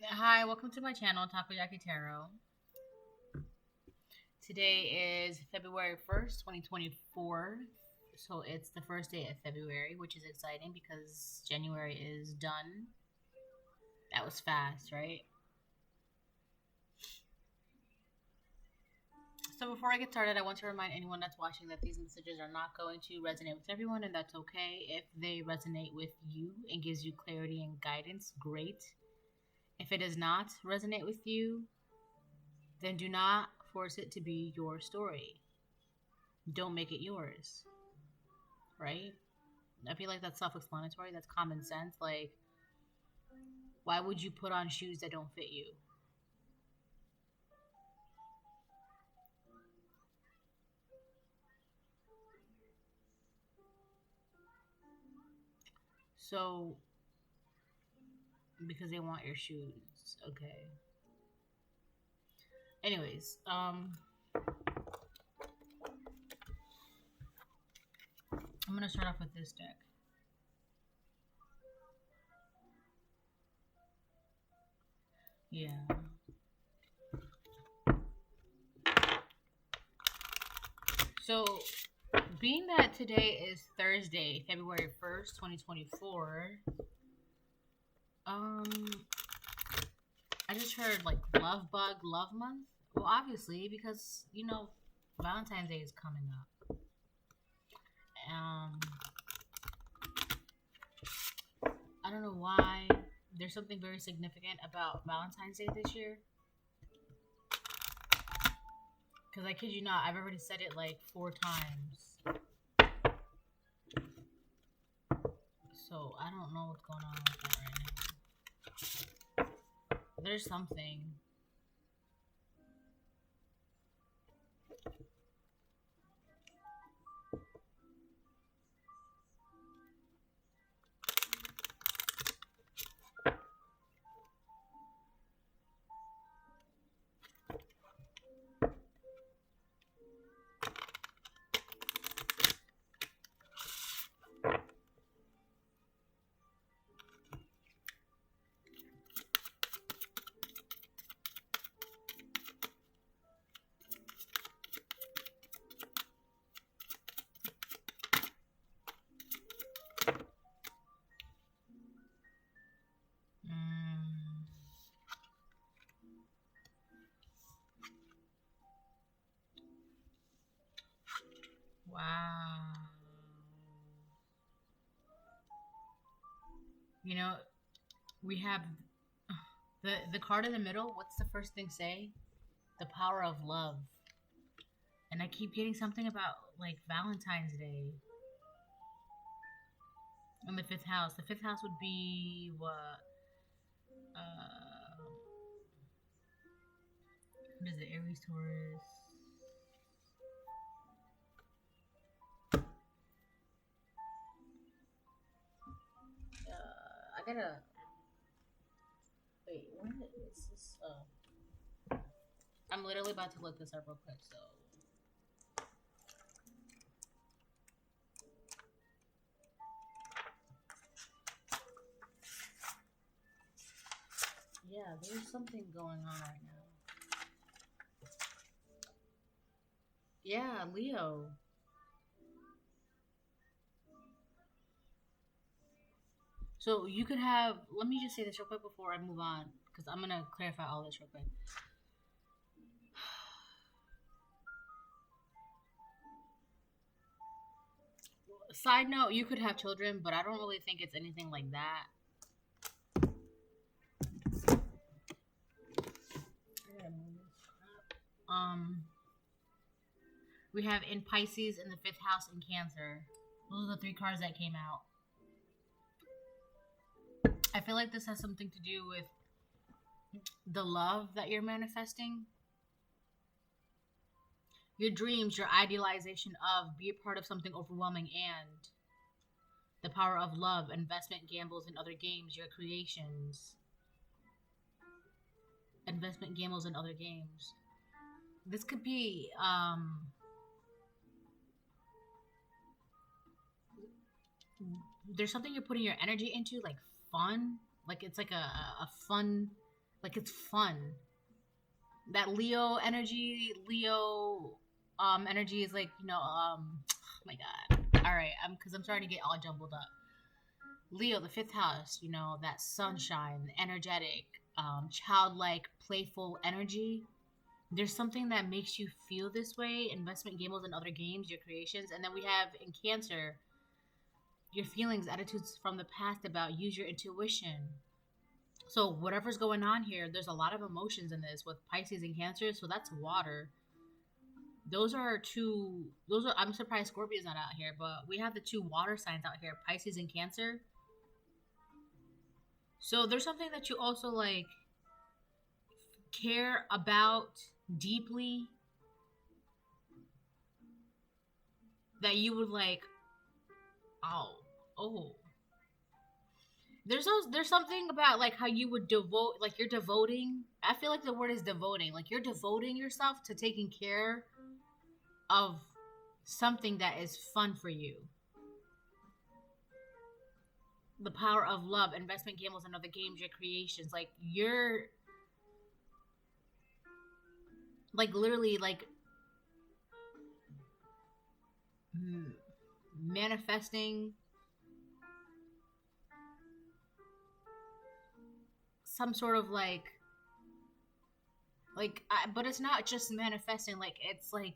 Hi, welcome to my channel, Takoyaki Tarot. Today is February 1st, 2024. So it's the first day of February, which is exciting because January is done. That was fast, right? So before I get started, I want to remind anyone that's watching that these messages are not going to resonate with everyone, and that's okay. If they resonate with you and gives you clarity and guidance, great. If it does not resonate with you, then do not force it to be your story. Don't make it yours, right? I feel like that's self-explanatory. That's common sense. Like, why would you put on shoes that don't fit you? So, because they want your shoes, okay. Anyways, I'm gonna start off with this deck. Yeah. So, being that today is Thursday, February 1st, 2024, I just heard like love bug, love month. Well, obviously, because, Valentine's Day is coming up. I don't know why there's something very significant about Valentine's Day this year. Because I kid you not, I've already said it like 4 times. So I don't know what's going on with that right now. There's something. Wow. You know, we have the card in the middle. What's the first thing say? The power of love. And I keep getting something about like Valentine's Day. In the 5th house. The 5th house would be what? What is it? Aries, Taurus. I gotta. Wait, what is this? I'm literally about to look this up real quick, so. Yeah, there's something going on right now. Yeah, Leo. So you could have. Let me just say this real quick before I move on, because I'm gonna clarify all this real quick. Side note, you could have children, but I don't really think it's anything like that. We have in Pisces in the 5th house in Cancer. Those are the 3 cards that came out. I feel like this has something to do with the love that you're manifesting. Your dreams, your idealization of, be a part of something overwhelming, and the power of love, investment, gambles, and other games, your creations. Investment, gambles, and other games. This could be, there's something you're putting your energy into, like fun. Like it's like a fun, Like, it's fun. That Leo energy is like, oh my god. All right, because I'm starting to get all jumbled up. Leo, the 5th house, that sunshine, energetic, childlike, playful energy. There's something that makes you feel this way. Investment, gambles, and other games, your creations. And then we have in Cancer, your feelings, attitudes from the past about use your intuition. So whatever's going on here, there's a lot of emotions in this with Pisces and Cancer. So that's water. I'm surprised Scorpio's not out here, but we have the 2 water signs out here, Pisces and Cancer. So there's something that you also like care about deeply, that you would like, there's something about like how you would devote, like you're devoting. I feel like the word is devoting. Like you're devoting yourself to taking care of something that is fun for you. The power of love, investment, gambles, and other games, your creations. Like you're like literally like manifesting some sort of but it's not just manifesting. Like it's like,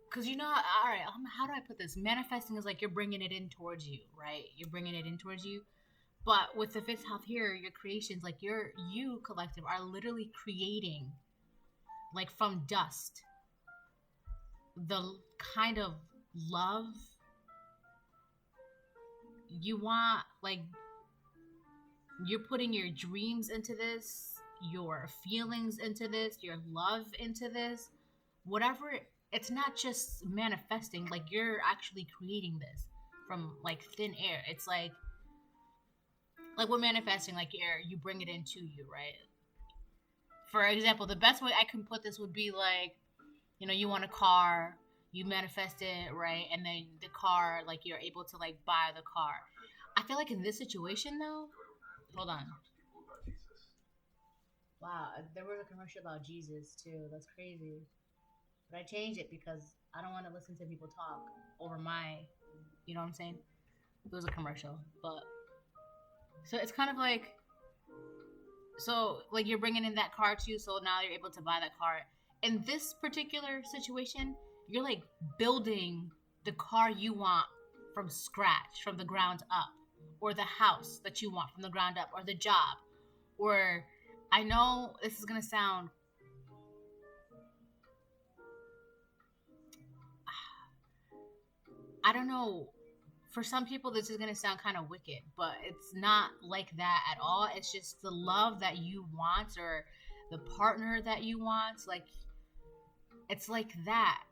because all right, how do I put this? Manifesting is like you're bringing it in towards you, right? You're bringing it in towards you. But with the 5th house here, your creations, like you collective are literally creating, like from dust, the kind of love you want. Like you're putting your dreams into this, your feelings into this, your love into this, whatever. It's not just manifesting, like you're actually creating this from like thin air. It's like we're manifesting like air, you bring it into you, right? For example, the best way I can put this would be like, you want a car, you manifest it, right? And then the car, like you're able to like buy the car. I feel like in this situation though, hold on. Wow, there was a commercial about Jesus too. That's crazy. But I changed it because I don't want to listen to people talk over my, you know what I'm saying? It was a commercial, but so it's kind of like, so like you're bringing in that car too, so now you're able to buy that car. In this particular situation, you're like building the car you want from scratch, from the ground up, or the house that you want from the ground up, or the job, or I know this is gonna sound, I don't know, for some people this is going to sound kind of wicked, but it's not like that at all. It's just the love that you want, or the partner that you want. Like, it's like that.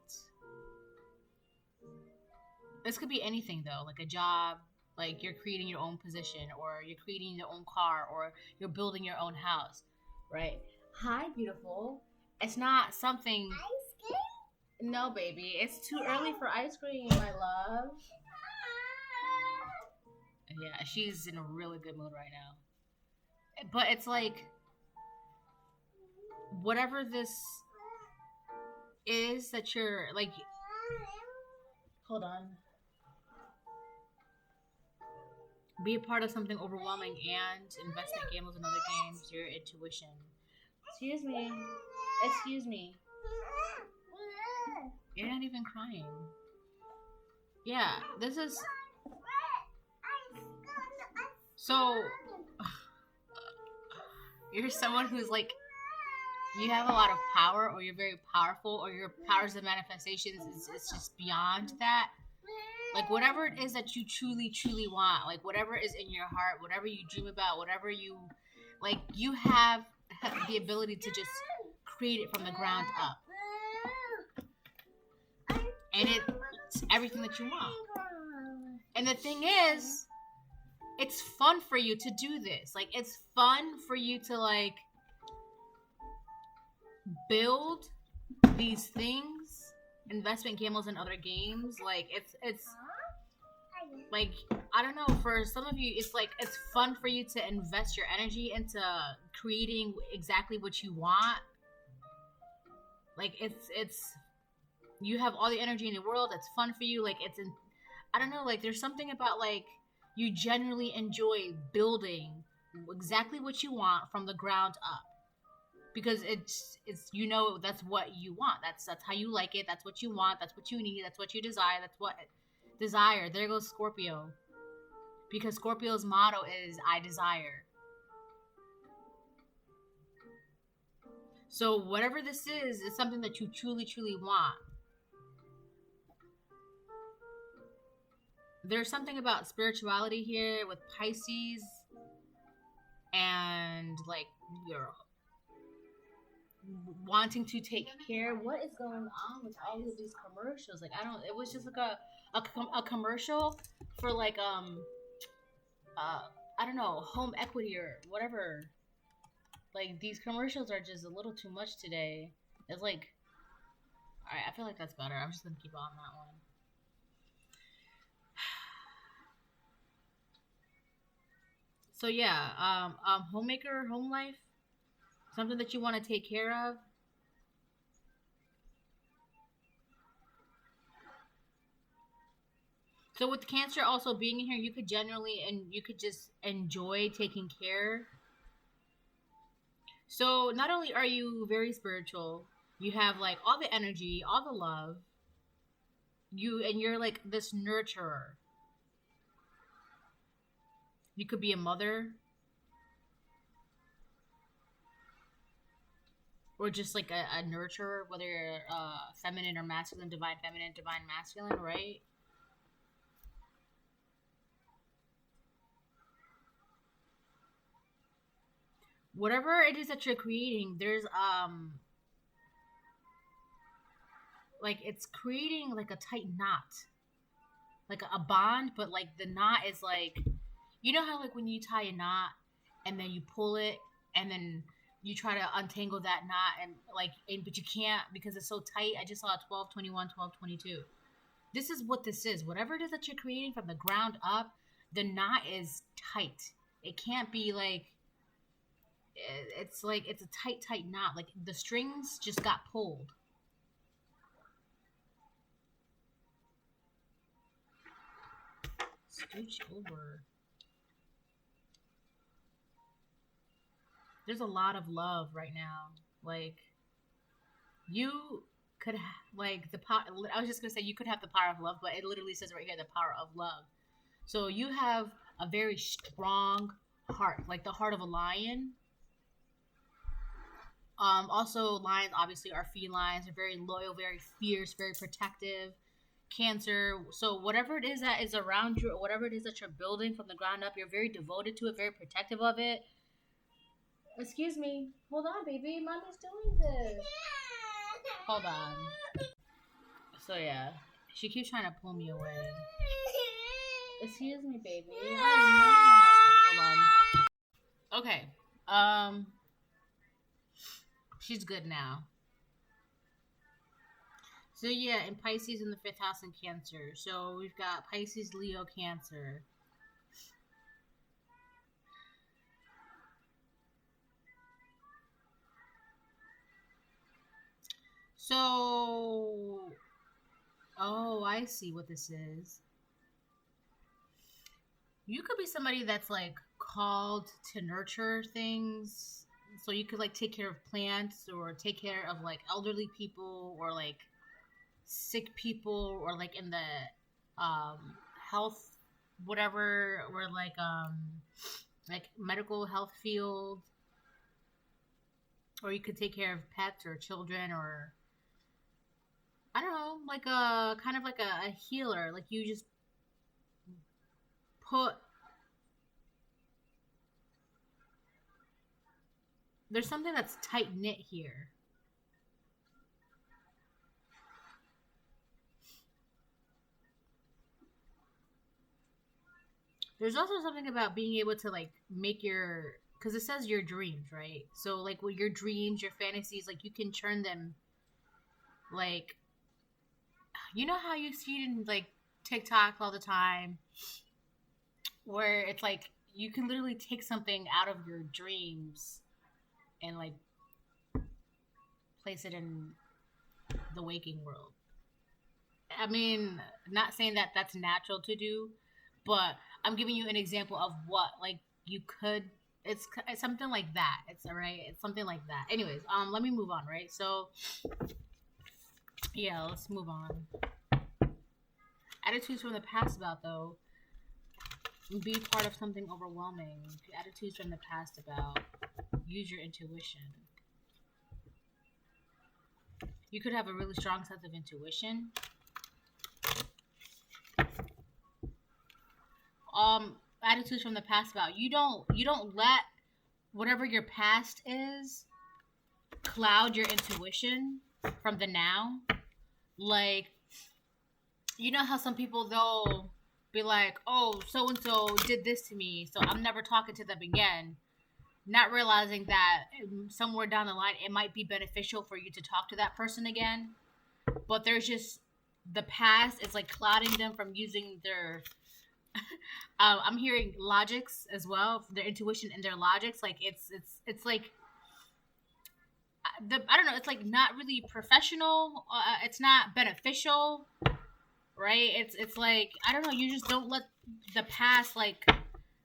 This could be anything though, like a job, like you're creating your own position, or you're creating your own car, or you're building your own house, right? Hi, beautiful. It's not something... Ice cream? No, baby. It's too early for ice cream, my love. Yeah, she's in a really good mood right now. But it's like, whatever this is that you're like... Hold on. Be a part of something overwhelming and investment, gambles, and other games, your intuition. Excuse me. Excuse me. You're not even crying. Yeah, this is... So, you're someone who's like, you have a lot of power, or you're very powerful, or your powers of manifestations is just beyond that. Like, whatever it is that you truly, truly want, like, whatever is in your heart, whatever you dream about, whatever you, like, you have the ability to just create it from the ground up. And it's everything that you want. And the thing is, it's fun for you to do this. Like, it's fun for you to, like, build these things, investment, gambles, and other games. Like, it's like, I don't know, for some of you, it's like it's fun for you to invest your energy into creating exactly what you want. Like, it's you have all the energy in the world. It's fun for you. Like, I don't know, like there's something about like you generally enjoy building exactly what you want from the ground up, because it's that's what you want. That's how you like it. That's what you want. That's what you need. That's what you desire. That's what desire. There goes Scorpio, because Scorpio's motto is I desire. So whatever this is something that you truly, truly want. There's something about spirituality here with Pisces, and like you're wanting to take care. What is going on with all of these commercials? Like, I don't. It was just like a commercial for like I don't know, home equity or whatever. Like, these commercials are just a little too much today. It's like, all right, I feel like that's better. I'm just gonna keep on that one. So yeah, homemaker, home life, something that you want to take care of. So with Cancer also being in here, you could you could just enjoy taking care. So not only are you very spiritual, you have like all the energy, all the love. You're like this nurturer. You could be a mother, or just like a nurturer, whether you're feminine or masculine, divine feminine, divine masculine, right? Whatever it is that you're creating, there's like it's creating like a tight knot, like a bond, but like the knot is like, you know how like when you tie a knot and then you pull it and then you try to untangle that knot but you can't because it's so tight. I just saw 1221, 1222. This is what this is. Whatever it is that you're creating from the ground up, the knot is tight. It can't be like, it's like it's a tight knot. Like the strings just got pulled. Scooch over. There's a lot of love right now. Like, you could like the power. I was just gonna say you could have the power of love, but it literally says right here the power of love. So you have a very strong heart, like the heart of a lion. Also, lions obviously are felines. They're very loyal, very fierce, very protective. Cancer. So whatever it is that is around you, or whatever it is that you're building from the ground up, you're very devoted to it, very protective of it. Excuse me. Hold on, baby. Mommy's doing this. Hold on. So yeah, she keeps trying to pull me away. Excuse me, baby. Hold on. Okay. She's good now. So yeah, in Pisces in the 5th house in Cancer. So we've got Pisces, Leo, Cancer. So, oh, I see what this is. You could be somebody that's like called to nurture things. So you could like take care of plants or take care of like elderly people or like sick people or like in the health whatever, or like medical health field, or you could take care of pets or children, or I don't know, like a kind of like a healer. Like you just put, there's something that's tight knit here. There's also something about being able to like make your, because it says your dreams, right? So like with your dreams, your fantasies, like you can turn them, like, you know how you see it in like TikTok all the time, where it's like you can literally take something out of your dreams and like place it in the waking world. I mean, not saying that that's natural to do, but I'm giving you an example of what like you could. It's something like that. It's all right. It's something like that. Anyways, let me move on. Right. So yeah, let's move on. Attitudes from the past about though. Be part of something overwhelming. Attitudes from the past about. Use your intuition. You could have a really strong sense of intuition. Attitudes from the past about you don't let whatever your past is cloud your intuition from the now. Like, you know how some people they'll be like, oh, so and so did this to me, so I'm never talking to them again, not realizing that somewhere down the line it might be beneficial for you to talk to that person again, but there's just the past is like clouding them from using their I'm hearing logics as well, their intuition and their logics. Like it's like I don't know. It's like not really professional. It's not beneficial, right? It's like I don't know. You just don't let the past like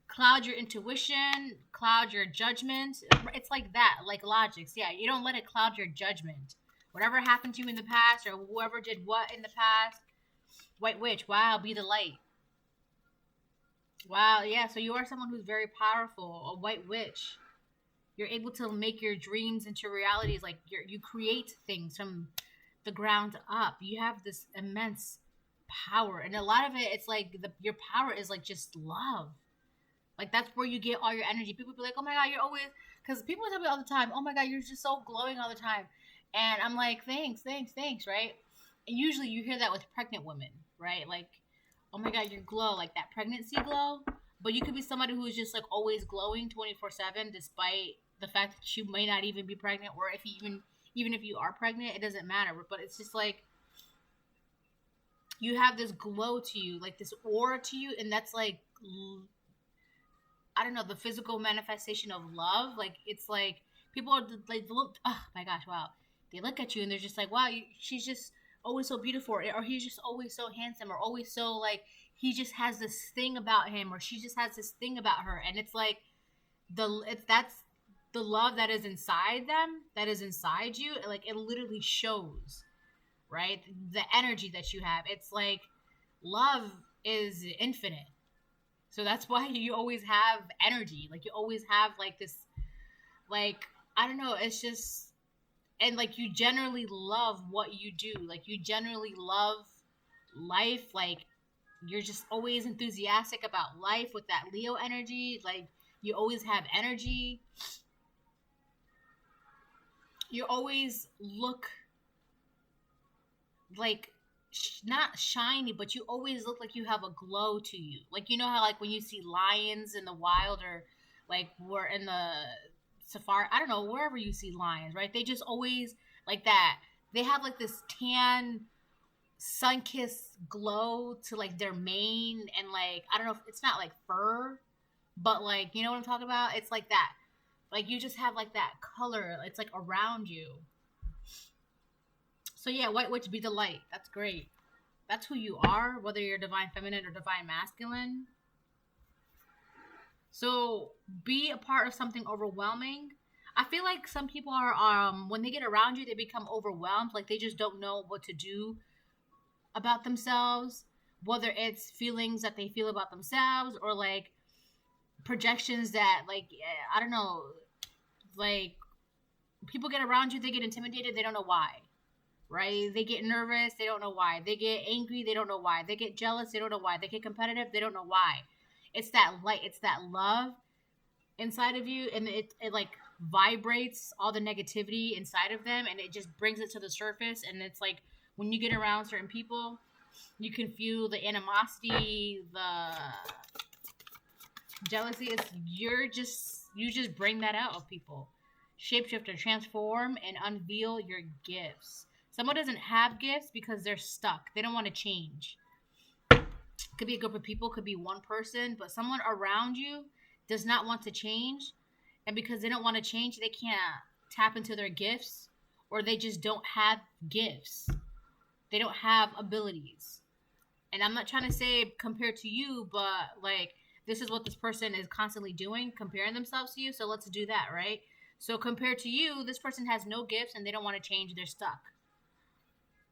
cloud your intuition, cloud your judgment. It's like that, like logics. Yeah, you don't let it cloud your judgment. Whatever happened to you in the past, or whoever did what in the past. White witch, wow, be the light. Wow, yeah, so you are someone who's very powerful, a white witch. You're able to make your dreams into realities. Like you create things from the ground up. You have this immense power, and a lot of it, it's like your power is like just love. Like that's where you get all your energy. People be like, "Oh my god, you're always," because people tell me all the time, "Oh my god, you're just so glowing all the time," and I'm like, "Thanks, thanks, thanks," right? And usually you hear that with pregnant women, right? Like, oh my god, your glow, like that pregnancy glow. But you could be somebody who is just like always glowing 24/7, despite the fact that you may not even be pregnant, or if you even if you are pregnant, it doesn't matter. But it's just like you have this glow to you, like this aura to you, and that's like I don't know, the physical manifestation of love. Like it's like people are like look. Oh my gosh, wow! They look at you and they're just like, wow, she's just always so beautiful, or he's just always so handsome, or always so like he just has this thing about him, or she just has this thing about her, and it's like that's the love that is inside them, that is inside you. Like it literally shows, right? The energy that you have. It's like love is infinite. So that's why you always have energy. Like you always have like this, like, I don't know, it's just, and like you generally love what you do. Like you generally love life. Like you're just always enthusiastic about life with that Leo energy. Like you always have energy. You always look like not shiny, but you always look like you have a glow to you. Like you know how like when you see lions in the wild, or like we're in the safari, I don't know, wherever you see lions, right? They just always like that. They have like this tan sun-kissed glow to like their mane, and like I don't know if it's not like fur, but like you know what I'm talking about? It's like that. Like you just have like that color. It's like around you. So yeah, white witch, be the light. That's great. That's who you are, whether you're divine feminine or divine masculine. So be a part of something overwhelming. I feel like some people are when they get around you, they become overwhelmed. Like they just don't know what to do about themselves. Whether it's feelings that they feel about themselves, or like projections that like I don't know, like people get around you, they get intimidated, they don't know why. Right? They get nervous, they don't know why. They get angry, they don't know why. They get jealous, they don't know why. They get competitive, they don't know why. It's that light, it's that love inside of you, and it like vibrates all the negativity inside of them, and it just brings it to the surface. And it's like when you get around certain people, you can feel the animosity, the jealousy. It's you just bring that out of people. Shapeshifter, transform and unveil your gifts. Someone doesn't have gifts because they're stuck. They don't want to change. Could be a group of people, could be one person, but someone around you does not want to change. And because they don't want to change, they can't tap into their gifts, or they just don't have gifts. They don't have abilities. And I'm not trying to say compared to you, but like, this is what this person is constantly doing, comparing themselves to you. So let's do that, right? So compared to you, this person has no gifts and they don't want to change. They're stuck.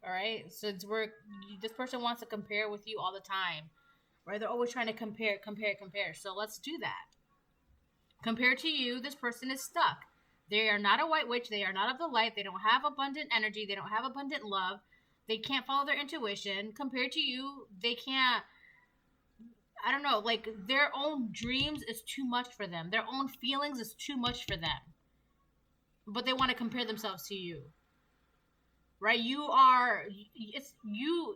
All right. So this person wants to compare with you all the time, right? They're always trying to compare. So let's do that. Compared to you, this person is stuck. They are not a white witch. They are not of the light. They don't have abundant energy. They don't have abundant love. They can't follow their intuition. Compared to you, they can't, I don't know, like their own dreams is too much for them. Their own feelings is too much for them. But they want to compare themselves to you. Right?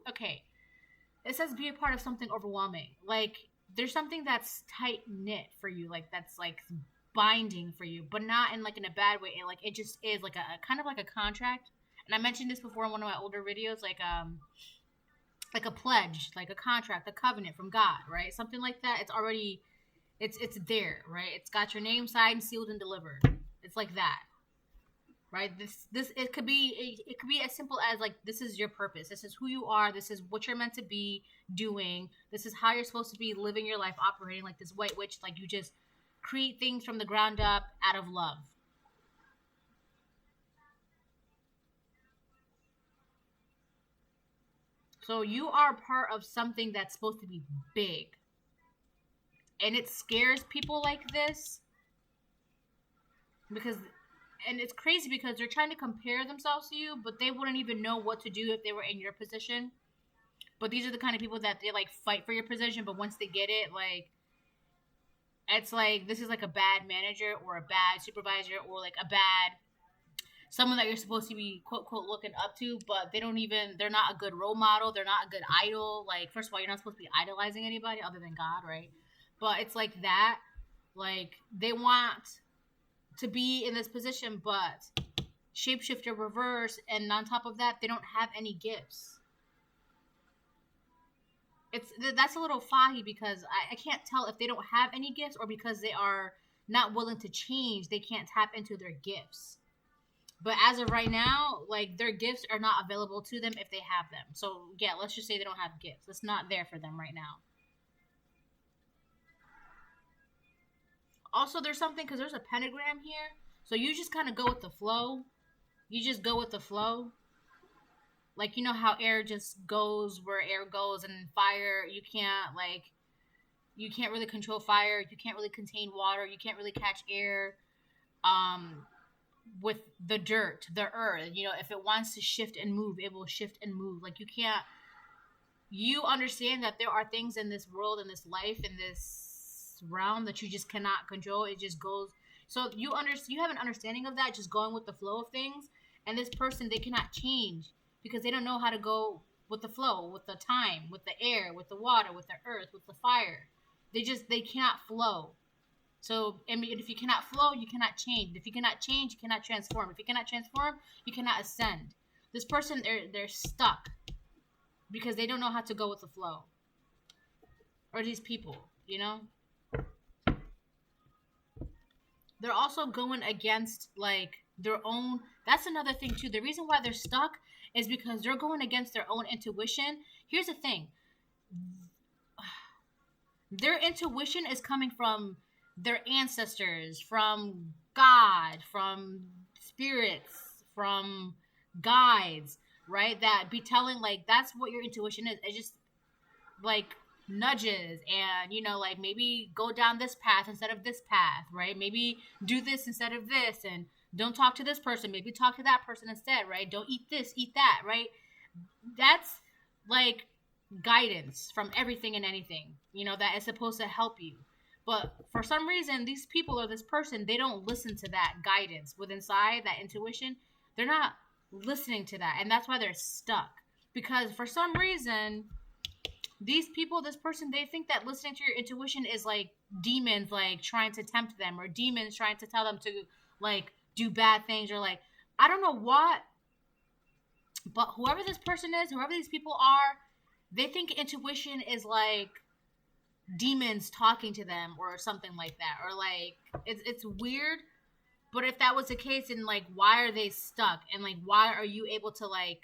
Okay. It says be a part of something overwhelming. Like, there's something that's tight knit for you. Like, that's like binding for you, but not in like in a bad way. Like, it just is like a kind of like a contract. And I mentioned this before in one of my older videos, like a pledge, like a contract, a covenant from God, right? Something like that. It's already, it's there, right? It's got your name signed, sealed, and delivered. It's like that, right? It could be as simple as like, this is your purpose. This is who you are. This is what you're meant to be doing. This is how you're supposed to be living your life, operating like this white witch. Like, you just create things from the ground up out of love. So you are part of something that's supposed to be big. And it scares people like this. And it's crazy because they're trying to compare themselves to you, but they wouldn't even know what to do if they were in your position. But these are the kind of people that they like fight for your position, but once they get it, like, it's like, this is like a bad manager or a bad supervisor or like a bad someone that you're supposed to be quote quote looking up to, but they're not a good role model. They're not a good idol. Like, first of all, you're not supposed to be idolizing anybody other than God, right? But it's like that. Like, they want to be in this position, but shapeshifter reverse, and on top of that, they don't have any gifts. That's a little foggy because I can't tell if they don't have any gifts or because they are not willing to change. They can't tap into their gifts. But as of right now, like, their gifts are not available to them if they have them. So, yeah, let's just say they don't have gifts. It's not there for them right now. Also, there's something, because there's a pentagram here. So you just kind of go with the flow. You just go with the flow. Like, you know how air just goes where air goes, and fire, you can't really control fire. You can't really contain water. You can't really catch air. With the dirt, the earth, you know, if it wants to shift and move, it will shift and move. Like, you understand that there are things in this world, in this life, in this realm that you just cannot control. It just goes. So you have an understanding of that, just going with the flow of things. And this person, they cannot change because they don't know how to go with the flow, with the time, with the air, with the water, with the earth, with the fire. They cannot flow. So, and if you cannot flow, you cannot change. If you cannot change, you cannot transform. If you cannot transform, you cannot ascend. This person, they're stuck because they don't know how to go with the flow. Or these people, you know? They're also going against, like, their own. That's another thing, too. The reason why they're stuck is because they're going against their own intuition. Here's the thing. Their intuition is coming from their ancestors, from God, from spirits, from guides, right? That be telling, like, that's what your intuition is. It's just like nudges and, you know, like, maybe go down this path instead of this path, right? Maybe do this instead of this, and don't talk to this person. Maybe talk to that person instead, right? Don't eat this, eat that, right? That's like guidance from everything and anything, you know, that is supposed to help you. But for some reason, these people or this person, they don't listen to that guidance with inside, that intuition. They're not listening to that. And that's why they're stuck. Because for some reason, these people, this person, they think that listening to your intuition is like demons, like trying to tempt them, or demons trying to tell them to, like, do bad things, or like, I don't know what. But whoever this person is, whoever these people are, they think intuition is like demons talking to them or something like that, or like it's weird. But if that was the case, then like why are they stuck, and like why are you able to like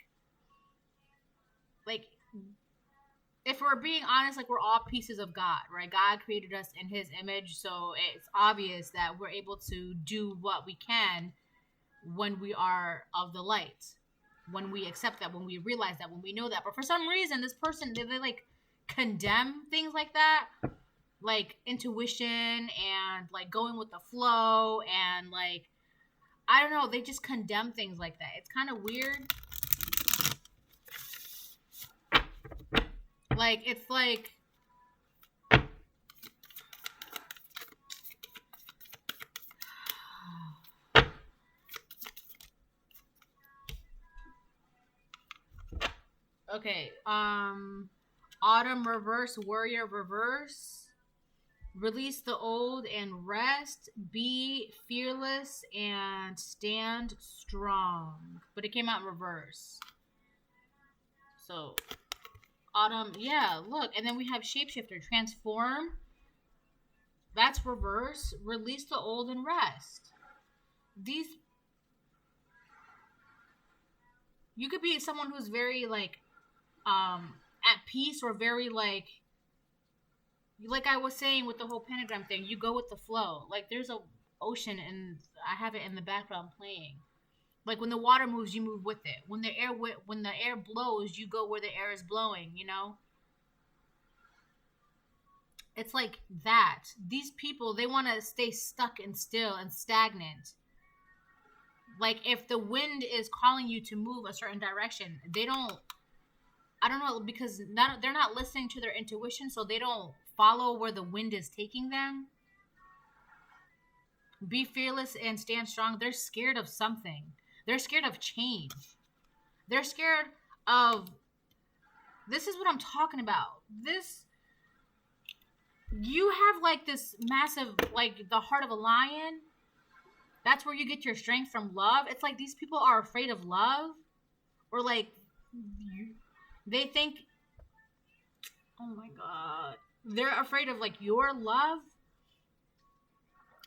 if we're being honest, like we're all pieces of God, right? God created us in his image, so it's obvious that we're able to do what we can when we are of the light, when we accept that, when we realize that, when we know that. But for some reason, this person, they like condemn things like that, like intuition and like going with the flow, and like I don't know, they just condemn things like that. It's kind of weird. Like it's like okay, autumn reverse, warrior reverse, release the old and rest, be fearless and stand strong. But it came out in reverse. So autumn, yeah, look. And then we have shapeshifter, transform. That's reverse. Release the old and rest. These, you could be someone who's very like at peace, or very like I was saying with the whole pentagram thing, you go with the flow. Like there's a ocean, and I have it in the background playing. Like when the water moves, you move with it. When the air blows, you go where the air is blowing, you know? It's like that. These people, they want to stay stuck and still and stagnant. Like if the wind is calling you to move a certain direction, they don't, I don't know, because they're not listening to their intuition, so they don't follow where the wind is taking them. Be fearless and stand strong. They're scared of something. They're scared of change. They're scared of, this is what I'm talking about. You have like this massive, like the heart of a lion. That's where you get your strength from, love. It's like these people are afraid of love, or like they think, oh my God, they're afraid of like your love,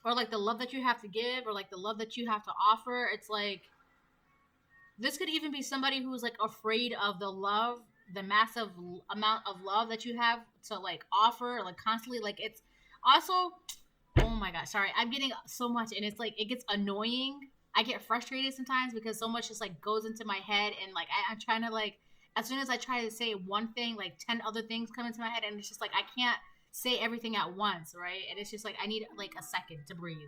or like the love that you have to give, or like the love that you have to offer. It's like, this could even be somebody who's like afraid of the love, the massive amount of love that you have to like offer, like constantly. Like it's also, oh my God, sorry, I'm getting so much, and it's like, it gets annoying. I get frustrated sometimes because so much just like goes into my head, and like I'm trying to like, as soon as I try to say one thing, like 10 other things come into my head, and it's just like I can't say everything at once, right? And it's just like I need like a second to breathe.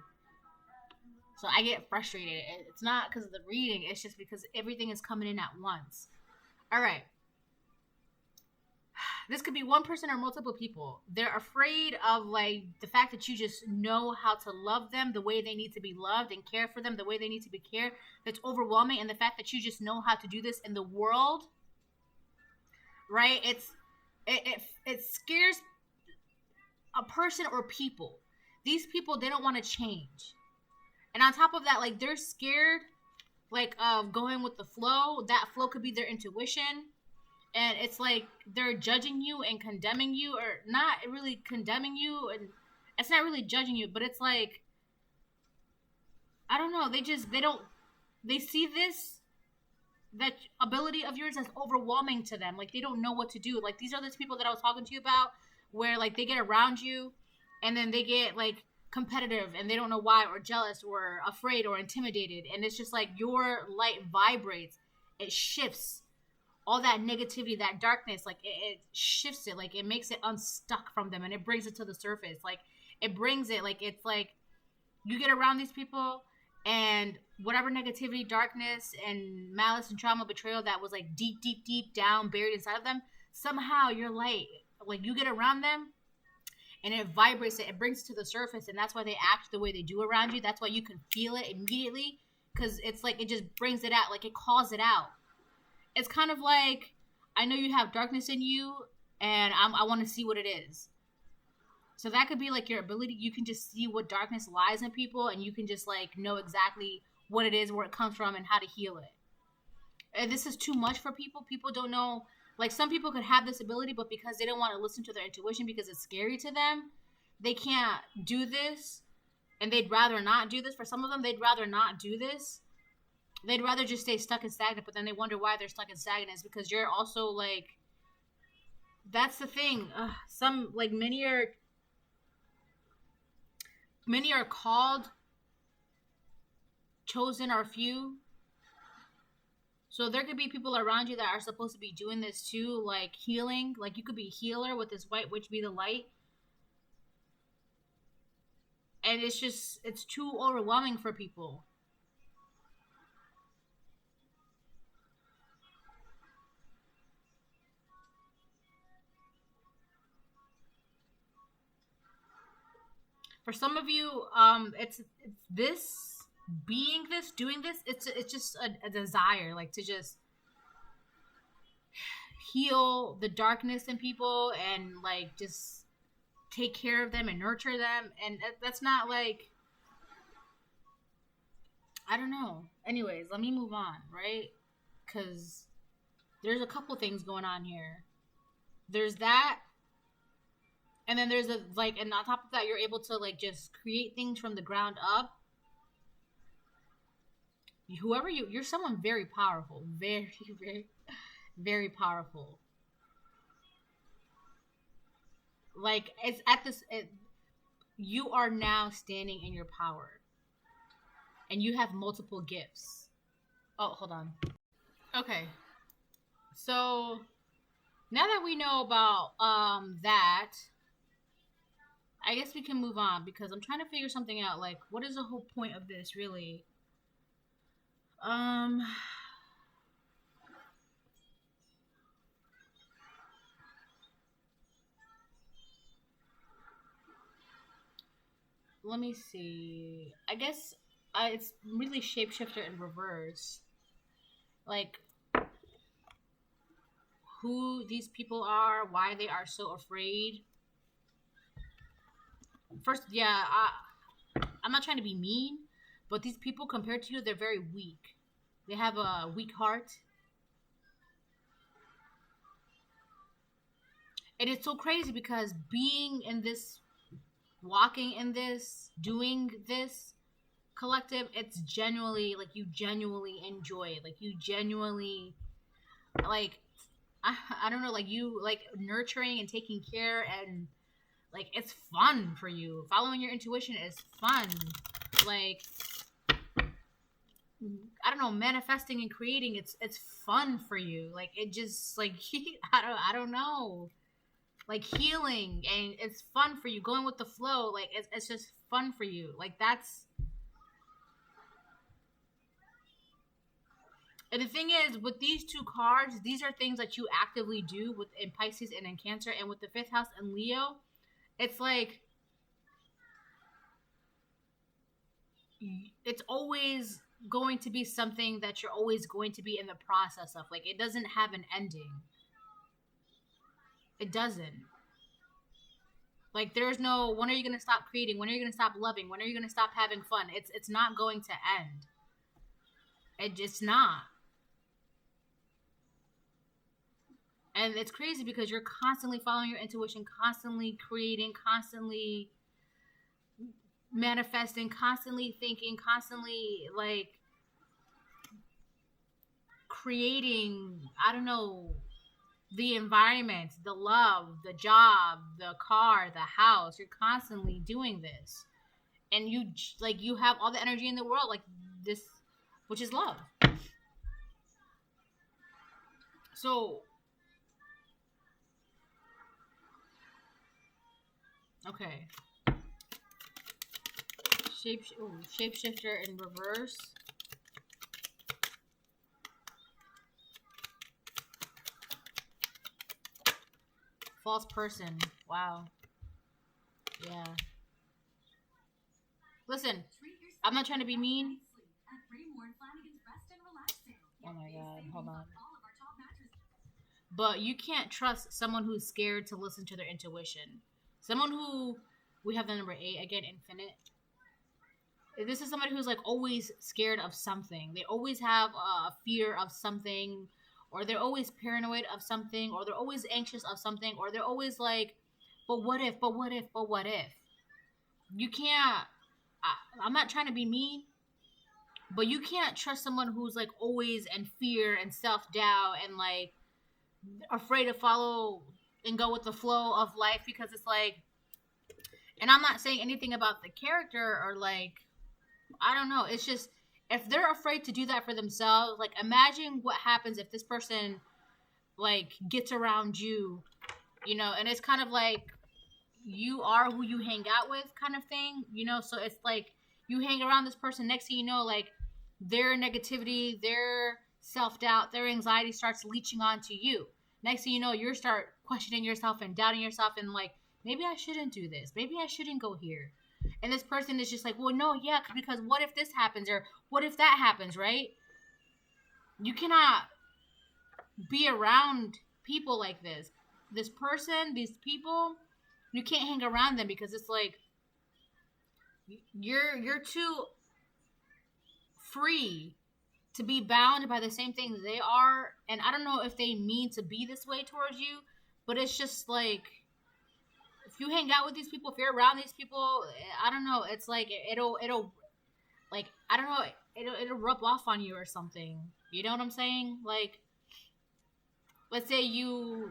So I get frustrated. It's not because of the reading. It's just because everything is coming in at once. All right. This could be one person or multiple people. They're afraid of like the fact that you just know how to love them the way they need to be loved, and care for them the way they need to be cared. That's overwhelming. And the fact that you just know how to do this in the world, right? It scares a person or people. These people, they don't want to change. And on top of that, like they're scared like of going with the flow. That flow could be their intuition. And it's like they're judging you and condemning you, or not really condemning you, and it's not really judging you, but it's like, I don't know, they see that ability of yours as overwhelming to them. Like they don't know what to do. Like these are those people that I was talking to you about, where like they get around you and then they get like competitive, and they don't know why, or jealous, or afraid, or intimidated. And it's just like your light vibrates, it shifts all that negativity, that darkness, like it shifts it, like it makes it unstuck from them, and it brings it to the surface. Like it brings it, like it's like you get around these people, and whatever negativity, darkness, and malice and trauma, betrayal that was like deep down buried inside of them, somehow your light, like you get around them and it vibrates it, it brings it to the surface. And that's why they act the way they do around you. That's why you can feel it immediately, because it's like it just brings it out, like it calls it out. It's kind of like, I know you have darkness in you, and I want to see what it is. So that could be like your ability. You can just see what darkness lies in people, and you can just like know exactly what it is, where it comes from, and how to heal it. And this is too much for people. People don't know Like, some people could have this ability, but because they don't want to listen to their intuition because it's scary to them, they can't do this, and they'd rather not do this. For some of them, they'd rather not do this. They'd rather just stay stuck and stagnant, but then they wonder why they're stuck and stagnant. It's because you're also, like, that's the thing. Some, like, many are called, chosen are few. So there could be people around you that are supposed to be doing this too, like healing. Like, you could be a healer with this white witch be the light. And it's too overwhelming for people. For some of you, it's this, being this, doing this, it's just a desire, like, to just heal the darkness in people and, like, just take care of them and nurture them. And that's not, like, I don't know. Anyways, let me move on, right? Because there's a couple things going on here. There's that. And then there's and on top of that, you're able to, like, just create things from the ground up. Whoever you're someone very powerful. Very, very, very powerful. Like, it's at this, you are now standing in your power. And you have multiple gifts. Oh, hold on. Okay. So, now that we know about that, I guess we can move on, because I'm trying to figure something out. Like, what is the whole point of this, really? Let me see. I guess it's really shapeshifter in reverse. Like, who these people are, why they are so afraid. First, yeah, I'm not trying to be mean, but these people, compared to you, they're very weak. They have a weak heart. And it's so crazy because being in this, walking in this, doing this collective, it's genuinely, like, you genuinely enjoy it. Like, you genuinely, like, I don't know, like, you, like, nurturing and taking care, and, like, it's fun for you. Following your intuition is fun. Like, I don't know, manifesting and creating, it's fun for you. Like, it just, like, I don't know. Like, healing, and it's fun for you. Going with the flow, like, it's just fun for you. Like, that's. And the thing is, with these two cards, these are things that you actively do in Pisces and in Cancer, and with the 5th house and Leo, it's like, it's always going to be something that you're always going to be in the process of. Like, it doesn't have an ending. It doesn't. Like, there's no, when are you going to stop creating? When are you going to stop loving? When are you going to stop having fun? It's not going to end. It's not. And it's crazy because you're constantly following your intuition, constantly creating, constantly manifesting, constantly thinking, constantly, like, creating, I don't know, the environment, the love, the job, the car, the house. You're constantly doing this. And you, like, you have all the energy in the world, like, this, which is love. So, okay. Shapeshifter in reverse. False person. Wow. Yeah. Listen, I'm not trying to be mean. Oh my god, hold on. But you can't trust someone who's scared to listen to their intuition. Someone who, we have the number 8 again, infinite. This is somebody who's, like, always scared of something. They always have a fear of something, or they're always paranoid of something, or they're always anxious of something, or they're always like, but what if, but what if, but what if? You can't, I'm not trying to be mean, but you can't trust someone who's like always in fear and self-doubt and like afraid to follow and go with the flow of life, because it's like, and I'm not saying anything about the character or like, I don't know. It's just, if they're afraid to do that for themselves, like imagine what happens if this person like gets around you, you know, and it's kind of like you are who you hang out with kind of thing, you know? So it's like you hang around this person, next thing you know, like their negativity, their self-doubt, their anxiety starts leeching onto you. Next thing you know, you start questioning yourself and doubting yourself and like, maybe I shouldn't do this. Maybe I shouldn't go here. And this person is just like, well, no, yeah, because what if this happens or what if that happens, right? You cannot be around people like this. This person, these people, you can't hang around them because it's like you're too free to be bound by the same things they are. And I don't know if they mean to be this way towards you, but it's just like, if you hang out with these people, if you're around these people, I don't know, it's like it'll like, I don't know, it'll rub off on you or something. You know what I'm saying? Like, let's say you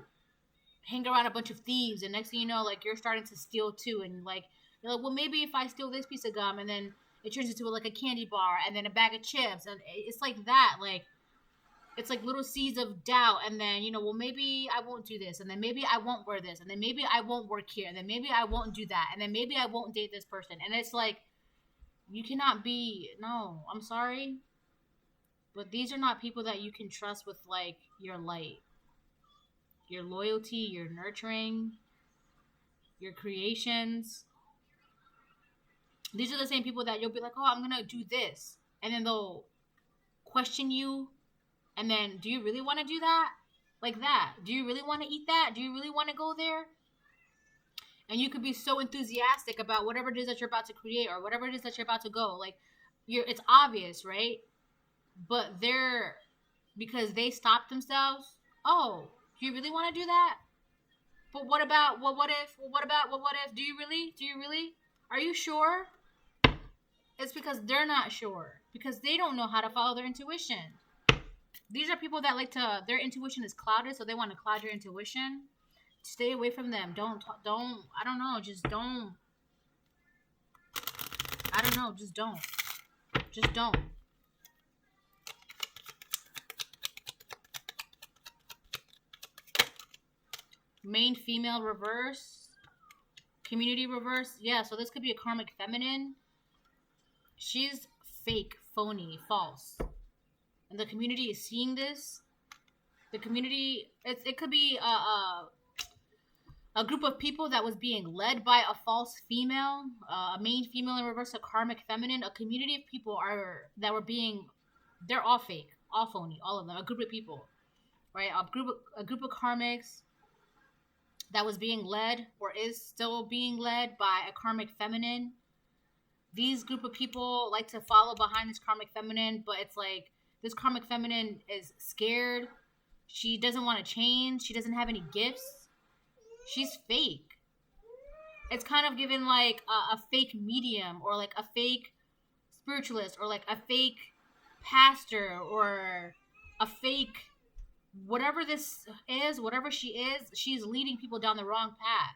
hang around a bunch of thieves and next thing you know, like you're starting to steal too, and like you're like, well, maybe if I steal this piece of gum, and then it turns into like a candy bar and then a bag of chips, and it's like that, like it's like little seeds of doubt, and then, you know, well, maybe I won't do this, and then maybe I won't wear this, and then maybe I won't work here, and then maybe I won't do that, and then maybe I won't date this person. And it's like, you cannot be, no, I'm sorry, but these are not people that you can trust with like your light, your loyalty, your nurturing, your creations. These are the same people that you'll be like, oh, I'm gonna do this, and then they'll question you. And then, do you really want to do that? Like that? Do you really want to eat that? Do you really want to go there? And you could be so enthusiastic about whatever it is that you're about to create or whatever it is that you're about to go. Like, it's obvious, right? But because they stopped themselves. Oh, do you really want to do that? But what about, well, what if? Well, what about, well, what if? Do you really? Do you really? Are you sure? It's because they're not sure. Because they don't know how to follow their intuition. These are people that like to, their intuition is clouded, so they want to cloud your intuition. Stay away from them. Don't, I don't know, just don't. I don't know, just don't. Just don't. Main female reverse. Community reverse. Yeah, so this could be a karmic feminine. She's fake, phony, false. And the community is seeing this. The community, it could be a group of people that was being led by a false female, a main female in reverse, a karmic feminine. A community of people that were being, they're all fake, all phony, all of them. A group of people, right? A group of karmics that was being led or is still being led by a karmic feminine. These group of people like to follow behind this karmic feminine, but it's like, this karmic feminine is scared. She doesn't want to change. She doesn't have any gifts. She's fake. It's kind of given like a fake medium or like a fake spiritualist or like a fake pastor or a fake whatever this is, whatever she is, she's leading people down the wrong path.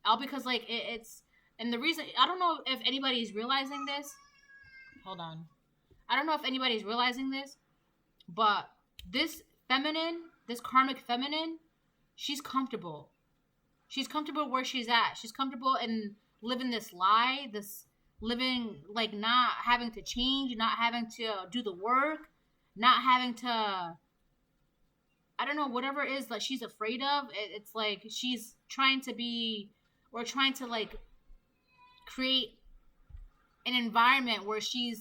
All because like it's, and the reason, I don't know if anybody's realizing this. Hold on. I don't know if anybody's realizing this, but this feminine, this karmic feminine, she's comfortable. She's comfortable where she's at. She's comfortable in living this lie, this living like not having to change, not having to do the work, not having to, I don't know, whatever it is that she's afraid of. It's like she's trying to be, or trying to like create an environment where she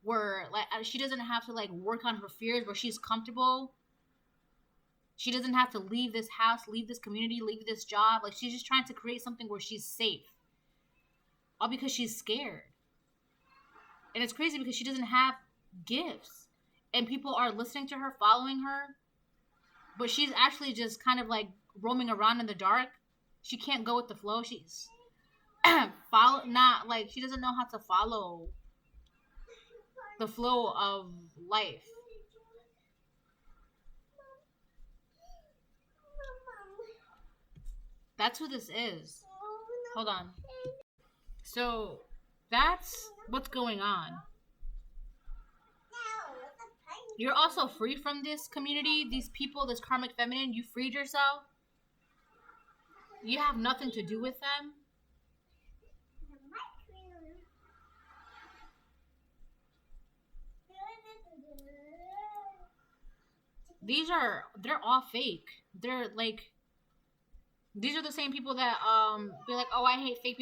doesn't have to like work on her fears, where she's comfortable. She doesn't have to leave this house, leave this community, leave this job. Like, she's just trying to create something where she's safe. All because she's scared. And it's crazy because she doesn't have gifts. and people are listening to her, following her, but she's actually just kind of like roaming around in the dark. She can't go with the flow. She's she doesn't know how to follow the flow of life. That's who this is. Hold on. So that's what's going on. You're also free from this community, these people, this karmic feminine. You freed yourself. You have nothing to do with them. They're all fake. They're like, these are the same people that be like, oh, I hate fake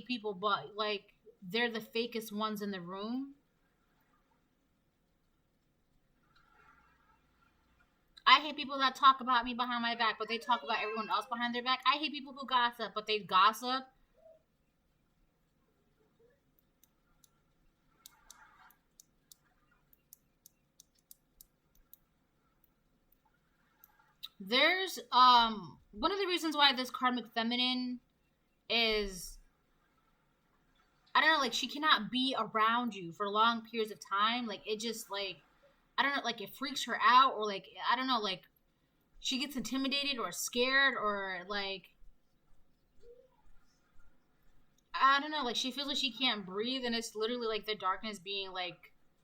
people, but like they're the fakest ones in the room. I hate people that talk about me behind my back, but they talk about everyone else behind their back. I hate people who gossip, but they gossip. There's one of the reasons why this karmic feminine is, I don't know, like she cannot be around you for long periods of time. Like it just like, I don't know, like it freaks her out, or like, I don't know, like she gets intimidated or scared, or like, I don't know, like she feels like she can't breathe, and it's literally like the darkness being like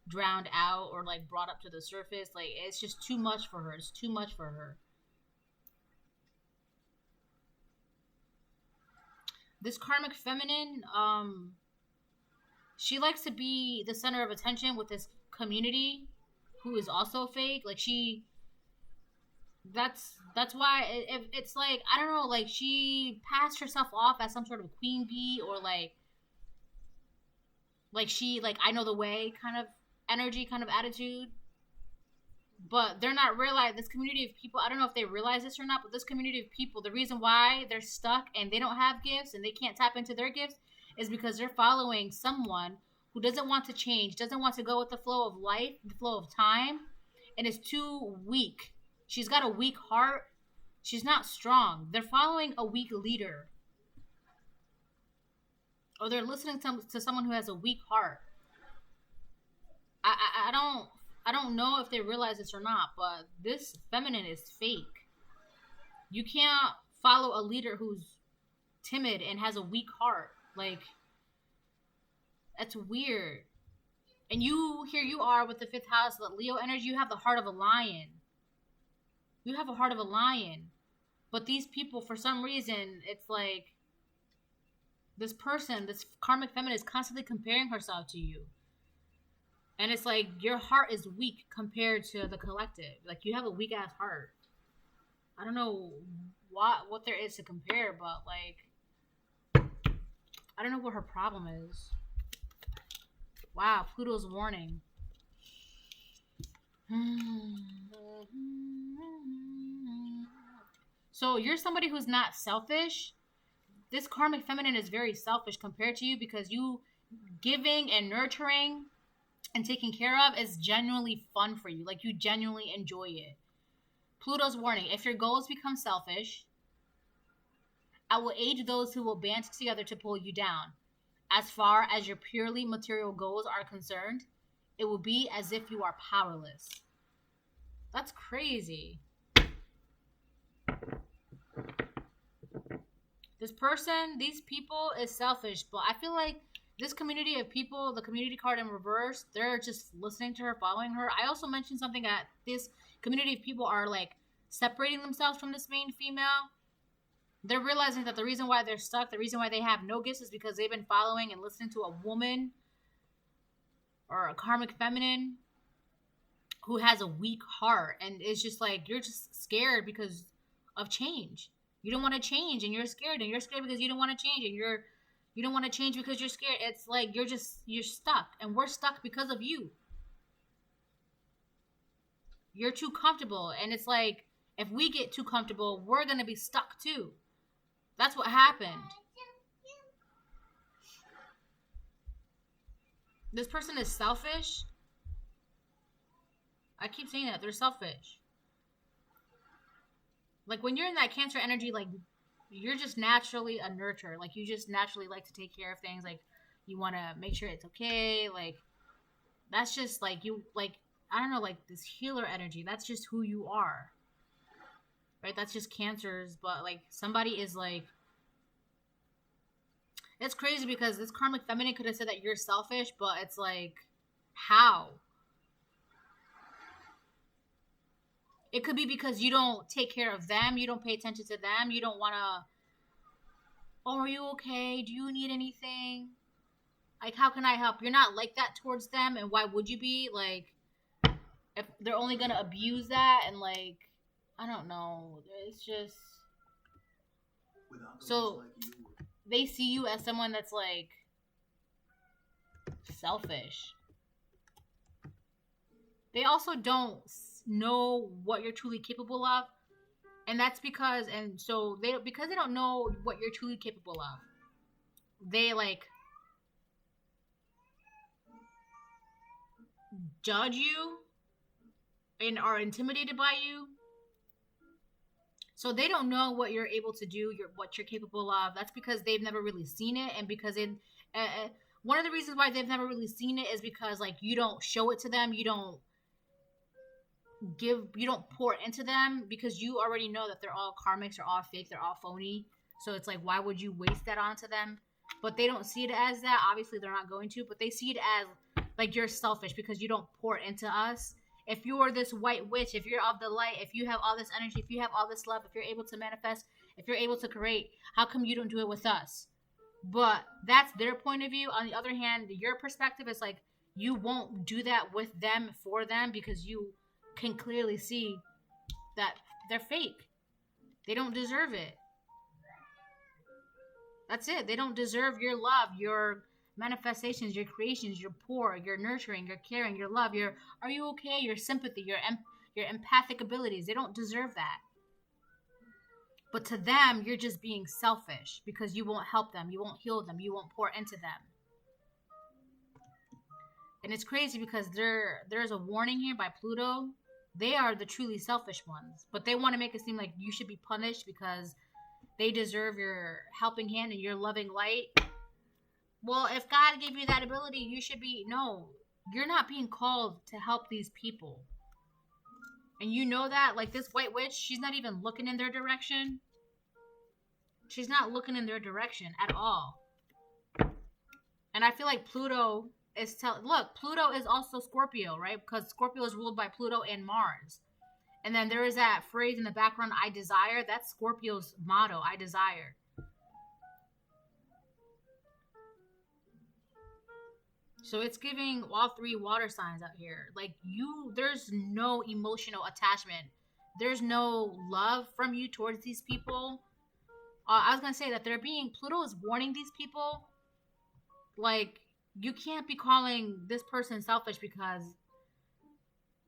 drowned out or like brought up to the surface. Like it's just too much for her. It's too much for her. This karmic feminine, she likes to be the center of attention with this community who is also fake. Like that's why it's like, I don't know, like she passed herself off as some sort of queen bee, or like she, like, I know the way kind of energy, kind of attitude. But they're not realizing, this community of people, I don't know if they realize this or not, but this community of people, the reason why they're stuck and they don't have gifts and they can't tap into their gifts is because they're following someone who doesn't want to change, doesn't want to go with the flow of life, the flow of time, and is too weak. She's got a weak heart. She's not strong. They're following a weak leader. Or they're listening to someone who has a weak heart. I don't know if they realize this or not, but this feminine is fake. You can't follow a leader who's timid and has a weak heart. Like, that's weird. And here you are with the 5th house, the Leo energy. You have the heart of a lion. You have a heart of a lion. But these people, for some reason, it's like this person, this karmic feminine, is constantly comparing herself to you. And it's like your heart is weak compared to the collective. Like you have a weak ass heart. I don't know what there is to compare, but like I don't know what her problem is. Wow, Pluto's warning. So you're somebody who's not selfish. This karmic feminine is very selfish compared to you, because you giving and nurturing and taking care of is genuinely fun for you. Like you genuinely enjoy it. Pluto's warning. If your goals become selfish, I will aid those who will band together to pull you down. As far as your purely material goals are concerned, it will be as if you are powerless. That's crazy. This person, these people is selfish, but I feel like this community of people, the community card in reverse, they're just listening to her, following her. I also mentioned something that this community of people are like separating themselves from this main female. They're realizing that the reason why they're stuck, the reason why they have no gifts, is because they've been following and listening to a woman or a karmic feminine who has a weak heart. And it's just like, you're just scared because of change. You don't want to change, and you're scared because you don't want to change, and you don't want to change because you're scared. It's like you're stuck, and we're stuck because of you. You're too comfortable, and it's like if we get too comfortable, we're going to be stuck too. That's what happened. This person is selfish. I keep saying that. They're selfish. Like, when you're in that Cancer energy, like, you're just naturally a nurturer. Like, you just naturally like to take care of things. Like, you want to make sure it's okay. Like, that's just, like, you, like, I don't know, like, this healer energy. That's just who you are. Right? That's just Cancers. But, like, somebody is, like, it's crazy because this karmic feminine could have said that you're selfish, but it's like, how? It could be because you don't take care of them. You don't pay attention to them. You don't want to, oh, are you okay? Do you need anything? Like, how can I help? You're not like that towards them. And why would you be? Like, if they're only going to abuse that and, like, I don't know. It's just, so they see you as someone that's, like, selfish. They also don't know what you're truly capable of. And that's because, and so because they don't know what you're truly capable of, they, like, judge you and are intimidated by you. So they don't know what you're able to do, what you're capable of. That's because they've never really seen it. And because one of the reasons why they've never really seen it is because, like, you don't show it to them. You don't pour into them, because you already know that they're all karmics, they're all fake, they're all phony. So it's like, why would you waste that onto them? But they don't see it as that. Obviously they're not going to, but they see it as, like, you're selfish because you don't pour into us. If you're this white witch, if you're of the light, if you have all this energy, if you have all this love, if you're able to manifest, if you're able to create, how come you don't do it with us? But that's their point of view. On the other hand, your perspective is like, you won't do that with them, for them, because you can clearly see that they're fake. They don't deserve it. That's it. They don't deserve your love, your manifestations, your creations, your pour, your nurturing, your caring, your love, your are you okay, your sympathy, your empathic abilities. They don't deserve that. But to them, you're just being selfish because you won't help them, you won't heal them, you won't pour into them. And it's crazy because there's a warning here by Pluto. They are the truly selfish ones, but they want to make it seem like you should be punished because they deserve your helping hand and your loving light. Well, if God gave you that ability, you should be, no, you're not being called to help these people. And you know that, like, this white witch, she's not even looking in their direction. She's not looking in their direction at all. And I feel like Pluto is look, Pluto is also Scorpio, right? Because Scorpio is ruled by Pluto and Mars. And then there is that phrase in the background, I desire. That's Scorpio's motto, I desire. So it's giving all three water signs out here. Like, there's no emotional attachment. There's no love from you towards these people. I was going to say that Pluto is warning these people. Like, you can't be calling this person selfish because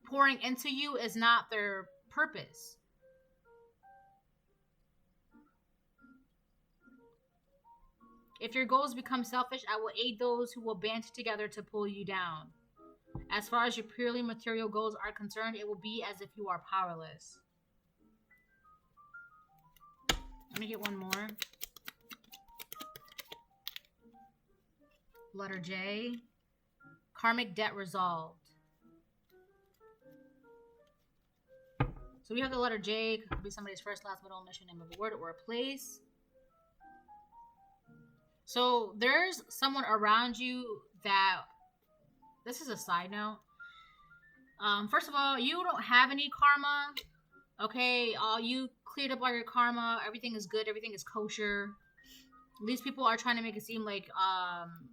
pouring into you is not their purpose. If your goals become selfish, I will aid those who will band together to pull you down. As far as your purely material goals are concerned, it will be as if you are powerless. Let me get one more. Letter J. Karmic debt resolved. So we have the letter J. It could be somebody's first, last, middle, initial name of a word or a place. So there's someone around you that, this is a side note. First of all, you don't have any karma. Okay, you cleared up all your karma. Everything is good. Everything is kosher. These people are trying to make it seem like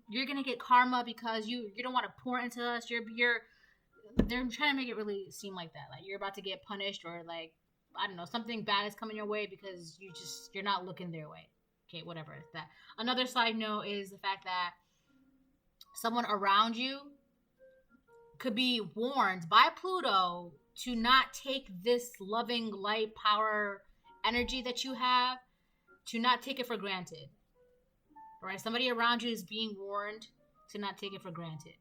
you're gonna get karma because you don't want to pour into us. They're trying to make it really seem like that, like you're about to get punished, or like, I don't know, something bad is coming your way because you're not looking their way. Okay, whatever. That. Another side note is the fact that someone around you could be warned by Pluto to not take this loving light power energy that you have, to not take it for granted. All right, somebody around you is being warned to not take it for granted.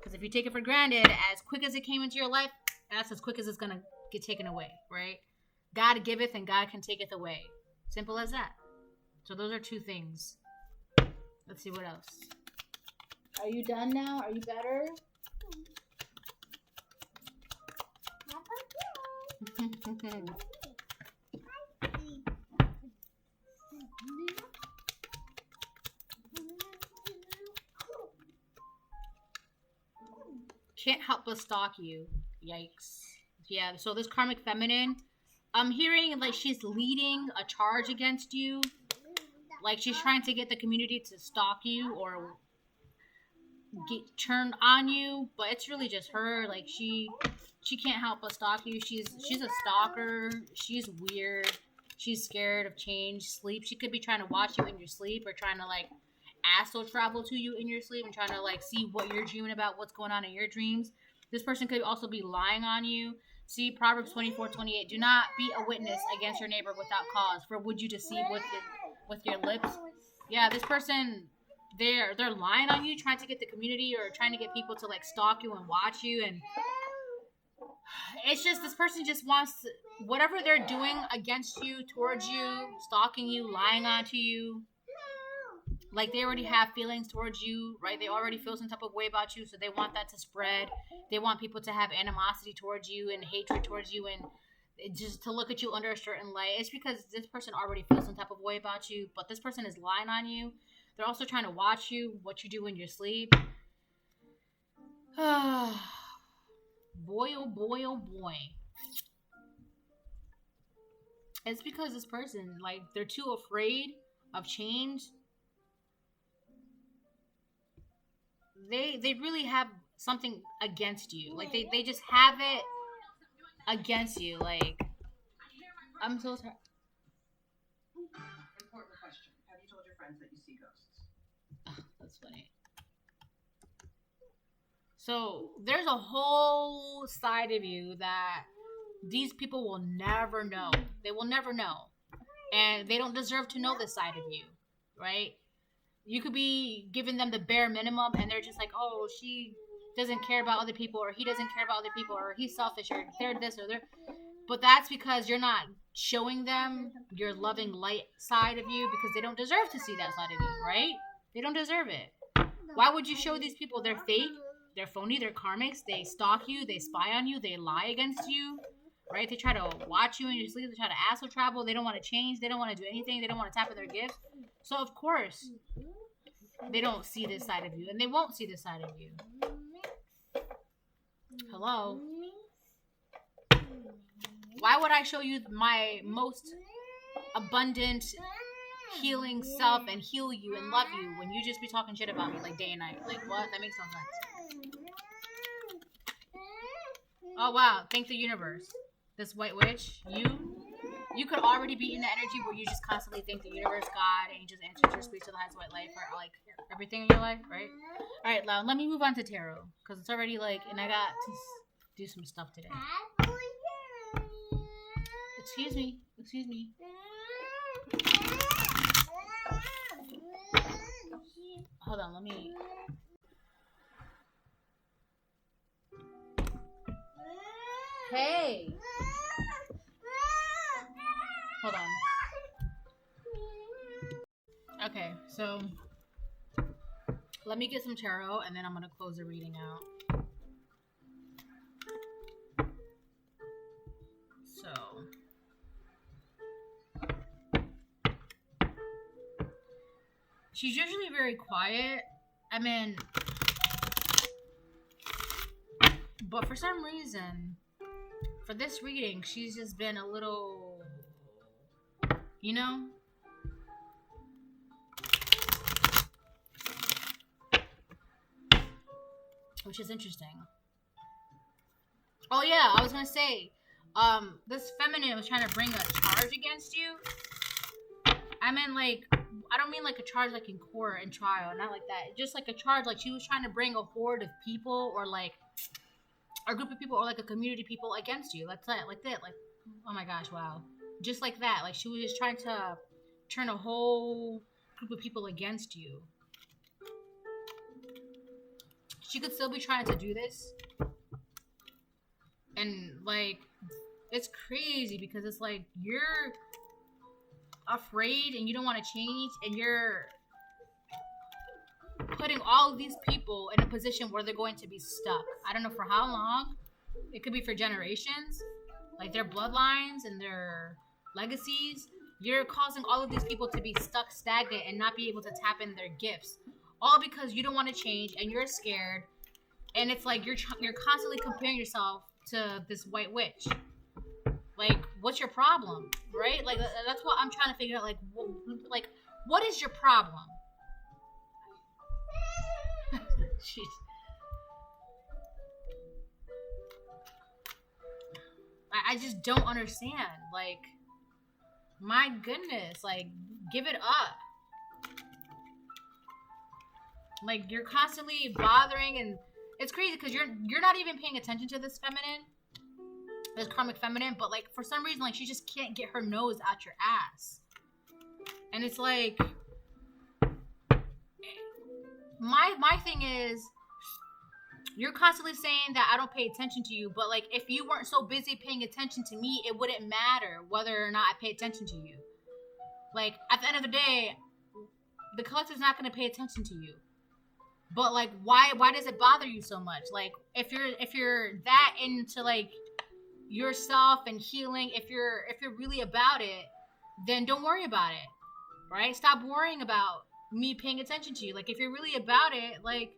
Because if you take it for granted, as quick as it came into your life, that's as quick as it's going to get taken away, right? God giveth and God can taketh away. Simple as that. So those are two things. Let's see what else. Are you done now? Are you better? Can't help but stalk you. Yikes. Yeah, so this karmic feminine, I'm hearing like she's leading a charge against you. Like she's trying to get the community to stalk you or get turned on you, but it's really just her. Like she can't help but stalk you. She's a stalker. She's weird. She's scared of change, sleep. She could be trying to watch you in your sleep or trying to like astral travel to you in your sleep and trying to like see what you're dreaming about, what's going on in your dreams. This person could also be lying on you. See Proverbs 24:28. Do not be a witness against your neighbor without cause, for would you deceive with your lips? Yeah, this person, they're lying on you, trying to get the community or trying to get people to like stalk you and watch you, and it's just this person just wants to, whatever they're doing against you, towards you, stalking you, lying onto you. Like they already have feelings towards you, right? They already feel some type of way about you, so they want that to spread. They want people to have animosity towards you and hatred towards you and just to look at you under a certain light. It's because this person already feels some type of way about you, but this person is lying on you. They're also trying to watch you, what you do in your sleep. Boy, oh boy, oh boy. It's because this person, like, they're too afraid of change. They really have something against you. Like, they just have it against you. Like, I'm so sorry. Important question. Have you told your friends that you see ghosts? Oh, that's funny. So, there's a whole side of you that these people will never know. They will never know. And they don't deserve to know this side of you, right? You could be giving them the bare minimum and they're just like, oh, she doesn't care about other people, or he doesn't care about other people, or he's selfish, or they're this or they're... But that's because you're not showing them your loving light side of you, because they don't deserve to see that side of you, right? They don't deserve it. Why would you show these people? They're fake, they're phony, they're karmics, they stalk you, they spy on you, they lie against you, right? They try to watch you in your sleep, they try to astral travel, they don't want to change, they don't want to do anything, they don't want to tap in their gifts. So of course, they don't see this side of you, and they won't see this side of you. Hello? Why would I show you my most abundant healing self and heal you and love you when you just be talking shit about me like day and night? Like, what? That makes no sense. Oh, wow. Thank the universe. This white witch, you could already be in the energy where you just constantly thank the universe, God, angels, ancestors, speak to the highest white light for like everything in your life, right? All right, now let me move on to tarot because it's already like, and I got to do some stuff today. Excuse me. Hold on, let me. Hey. Hold on. Okay, so let me get some tarot and then I'm gonna close the reading out. So she's usually very quiet. I mean, but for some reason, for this reading, she's just been a little, you know? Which is interesting. Oh yeah, I was gonna say, this feminine was trying to bring a charge against you. I mean, like, I don't mean like a charge like in court and trial, not like that. Just like a charge, like she was trying to bring a horde of people or like a group of people or like a community of people against you. That's it, like that. Like, oh my gosh, wow. Just like that. Like she was just trying to turn a whole group of people against you. she could still be trying to do this. And like, it's crazy because it's like you're afraid and you don't want to change, and you're putting all of these people in a position where they're going to be stuck. I don't know for how long. It could be for generations, like their bloodlines and their legacies. You're causing all of these people to be stuck, stagnant, and not be able to tap in their gifts, all because you don't want to change and you're scared. And it's like you're constantly comparing yourself to this white witch. Like, what's your problem, right? Like, that's what I'm trying to figure out. Like, what is your problem? Jeez. I just don't understand. Like, my goodness, like, give it up. Like, you're constantly bothering, and it's crazy because you're not even paying attention to this feminine, this karmic feminine, but like for some reason, like, she just can't get her nose out your ass. And it's like, my thing is, you're constantly saying that I don't pay attention to you, but like, if you weren't so busy paying attention to me, it wouldn't matter whether or not I pay attention to you. Like, at the end of the day, the collective's not going to pay attention to you. But like, why does it bother you so much? Like, if you're that into like yourself and healing, if you're really about it, then don't worry about it, right? Stop worrying about me paying attention to you. Like, if you're really about it, like,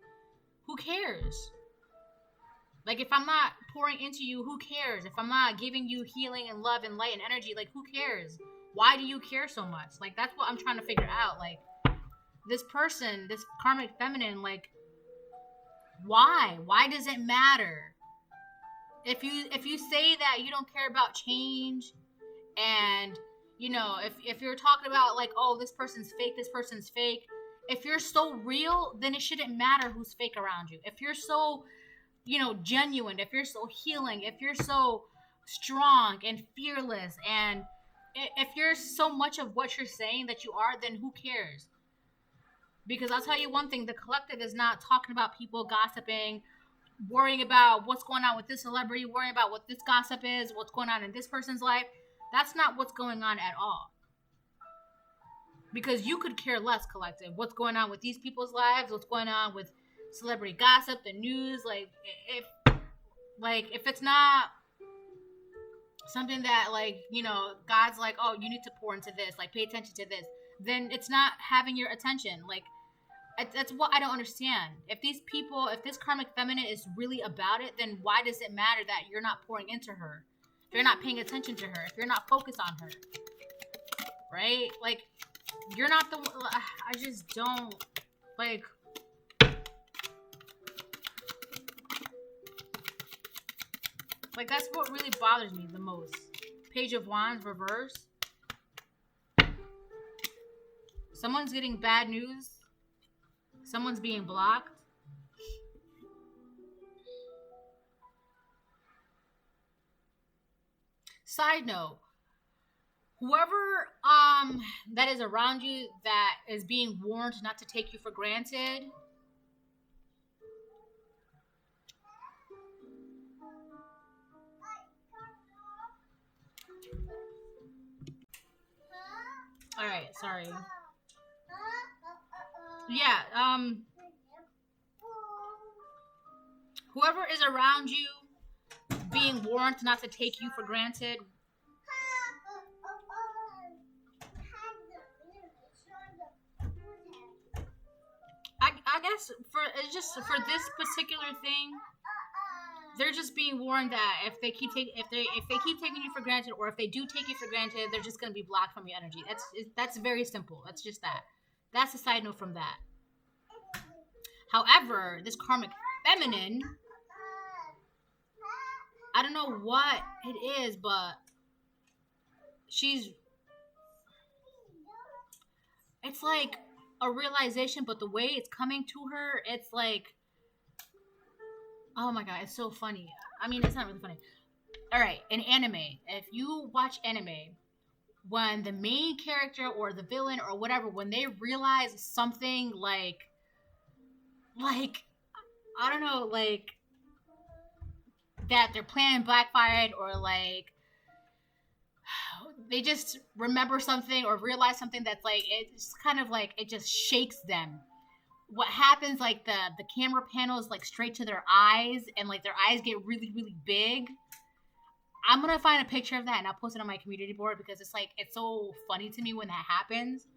who cares? Like, if I'm not pouring into you, who cares? If I'm not giving you healing and love and light and energy, like, who cares? Why do you care so much? Like, that's what I'm trying to figure out. Like, this person, this karmic feminine, like, why does it matter? If you say that you don't care about change, and you know, if you're talking about like, oh, this person's fake, if you're so real, then it shouldn't matter who's fake around you. If you're so, you know, genuine, if you're so healing, if you're so strong and fearless, and if you're so much of what you're saying that you are, then who cares? Because I'll tell you one thing, the collective is not talking about people gossiping, worrying about what's going on with this celebrity, worrying about what this gossip is, what's going on in this person's life. That's not what's going on at all. Because you could care less, collective, what's going on with these people's lives, what's going on with celebrity gossip, the news. Like, if it's not something that, like, you know, God's like, oh, you need to pour into this, like, pay attention to this, then it's not having your attention. Like, that's what I don't understand. If this karmic feminine is really about it, then why does it matter that you're not pouring into her? If you're not paying attention to her, if you're not focused on her, right? Like, you're not the one. I just don't, like, that's what really bothers me the most. Page of Wands reverse. Someone's getting bad news. Someone's being blocked. Side note, whoever that is around you that is being warned not to take you for granted, all right, sorry. Yeah, whoever is around you being warned not to take you for granted, I guess for this particular thing, they're just being warned that if they keep taking you for granted, or if they do take you for granted, they're just going to be blocked from your energy. That's very simple. That's just that. That's a side note from that. However, this karmic feminine, I don't know what it is, but it's like a realization, but the way it's coming to her, it's like, oh my god, it's so funny. I mean, it's not really funny. All right, in anime, if you watch anime, when the main character or the villain or whatever, when they realize something like I don't know, like, that their plan backfired, or like they just remember something or realize something that's like, it's kind of like, it just shakes them. What happens, like, the camera panels like straight to their eyes, and like their eyes get really, really big. I'm gonna find a picture of that and I'll post it on my community board, because it's like, it's so funny to me when that happens.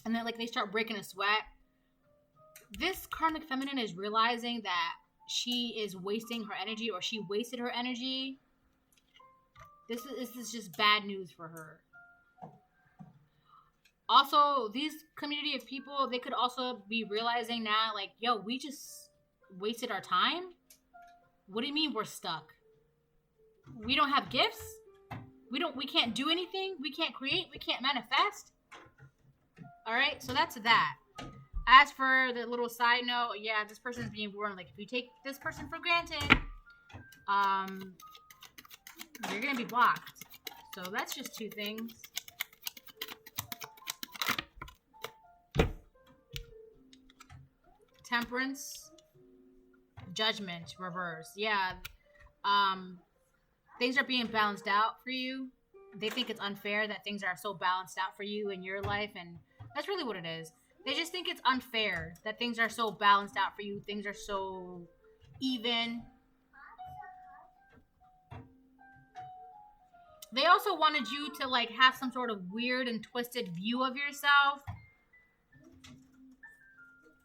And then like they start breaking a sweat. This karmic feminine is realizing that she is wasting her energy, or she wasted her energy. This is just bad news for her. Also, these community of people, they could also be realizing now, like, yo, we just wasted our time. What do you mean we're stuck? We don't have gifts? We can't do anything? We can't create? We can't manifest? Alright, so that's that. As for the little side note, yeah, this person's being born. Like, if you take this person for granted, you're gonna be blocked. So that's just two things. Temperance, judgment, reverse. Yeah, things are being balanced out for you. They think it's unfair that things are so balanced out for you in your life, and that's really what it is. They just think it's unfair that things are so balanced out for you. Things are so even. They also wanted you to like have some sort of weird and twisted view of yourself.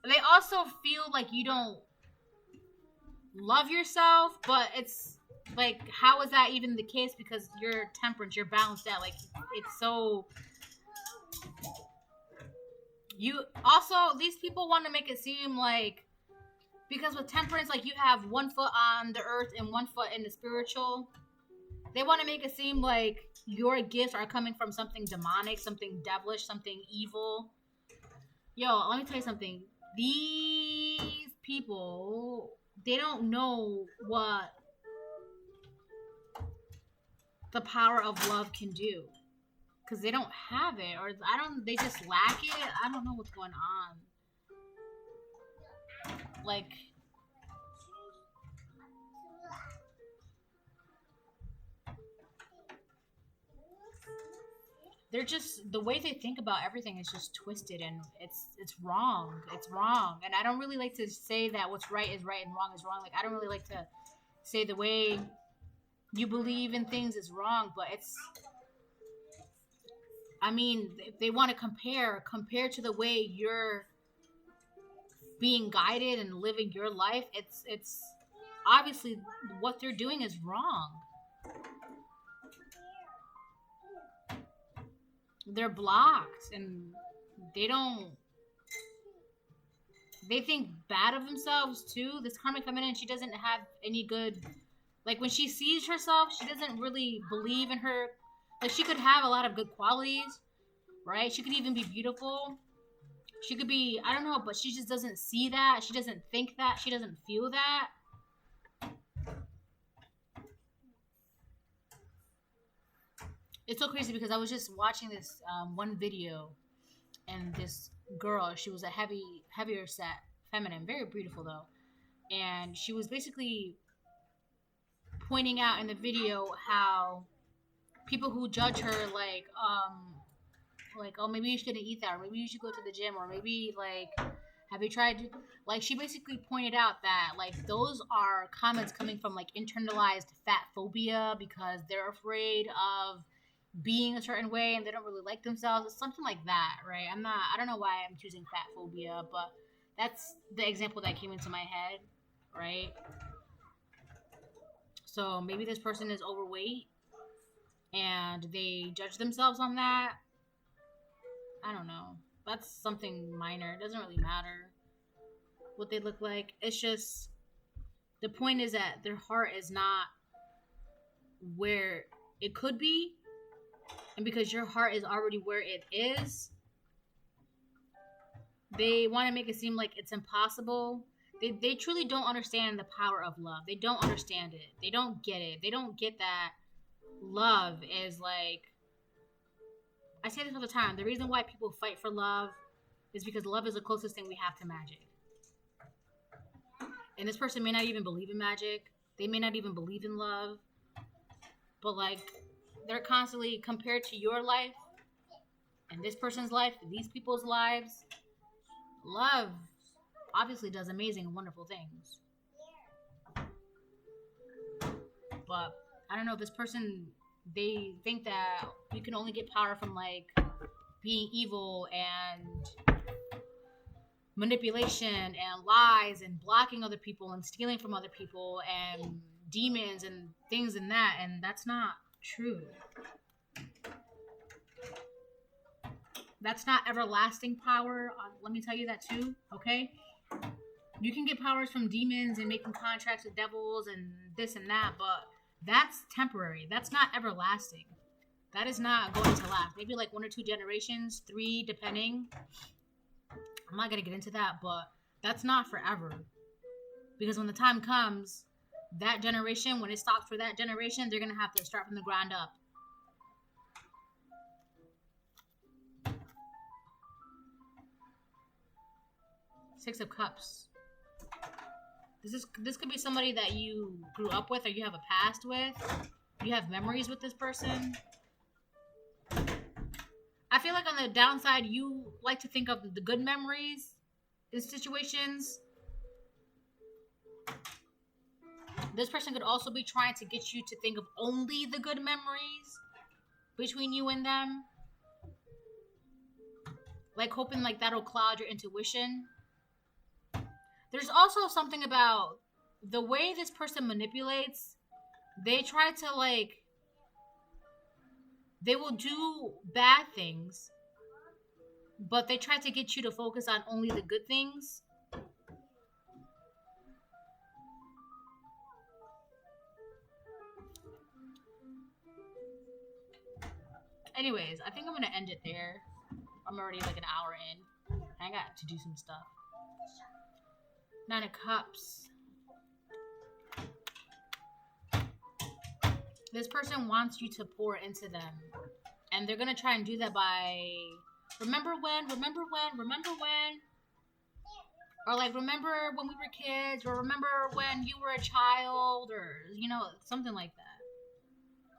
They also feel like you don't love yourself, but it's like, how is that even the case? Because you're temperance, you're balanced out. Like, it's so... You also, these people want to make it seem like, because with temperance, like, you have one foot on the earth and one foot in the spiritual. They want to make it seem like your gifts are coming from something demonic, something devilish, something evil. Yo, let me tell you something. These people, they don't know what the power of love can do, because they don't have it, or they just lack it. I don't know what's going on. Like, they're just, the way they think about everything is just twisted, and it's wrong. It's wrong. And I don't really like to say that what's right is right and wrong is wrong. Like, I don't really like to say the way you believe in things is wrong, but it's, I mean, if they want to compare to the way you're being guided and living your life, it's obviously what they're doing is wrong. They're blocked, and they think bad of themselves too. This karmic feminine, she doesn't have any good, like, when she sees herself, she doesn't really believe in her. Like, she could have a lot of good qualities, right? She could even be beautiful. She could be, I don't know, but she just doesn't see that. She doesn't think that. She doesn't feel that. It's so crazy, because I was just watching this one video, and this girl, she was a heavier set feminine, very beautiful though, and she was basically pointing out in the video how people who judge her, like, oh, maybe you shouldn't eat that, or maybe you should go to the gym, or maybe, like, have you tried to, like, she basically pointed out that, like, those are comments coming from, like, internalized fat phobia, because they're afraid of being a certain way and they don't really like themselves. It's something like that, right? I don't know why I'm choosing fat phobia, but that's the example that came into my head, right? So maybe this person is overweight and they judge themselves on that. I don't know. That's something minor. It doesn't really matter what they look like. It's just, the point is that their heart is not where it could be. And because your heart is already where it is, they want to make it seem like it's impossible. They truly don't understand the power of love. They don't understand it. They don't get it. They don't get that love is like, I say this all the time. The reason why people fight for love is because love is the closest thing we have to magic. And this person may not even believe in magic. They may not even believe in love. But like, they're constantly compared to your life and this person's life, these people's lives. Love obviously does amazing and wonderful things. But I don't know, this person, they think that you can only get power from like being evil and manipulation and lies and blocking other people and stealing from other people and demons and things in that, and that's not true. That's not everlasting power. Let me tell you that too, okay? You can get powers from demons and making contracts with devils and this and that, but that's temporary. That's not everlasting. That is not going to last. Maybe like 1 or 2 generations, 3 depending. I'm not going to get into that, but that's not forever. Because when the time comes, that generation, when it stops for that generation, they're going to have to start from the ground up. Six of Cups. This could be somebody that you grew up with or you have a past with. You have memories with this person. I feel like on the downside, you like to think of the good memories in situations. This person could also be trying to get you to think of only the good memories between you and them. Like hoping like that'll cloud your intuition. There's also something about the way this person manipulates. They try to like, they will do bad things, but they try to get you to focus on only the good things. Anyways, I think I'm going to end it there. I'm already like an hour in. I got to do some stuff. 9 of Cups. This person wants you to pour into them. And they're going to try and do that by remember when. Or like remember when we were kids. Or remember when you were a child. Or, you know, something like that.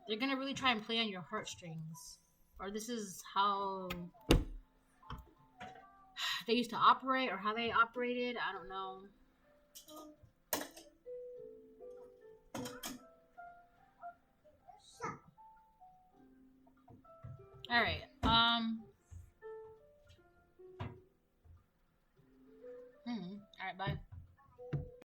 They're going to really try and play on your heartstrings. Or this is how they used to operate. Or how they operated. I don't know. All right.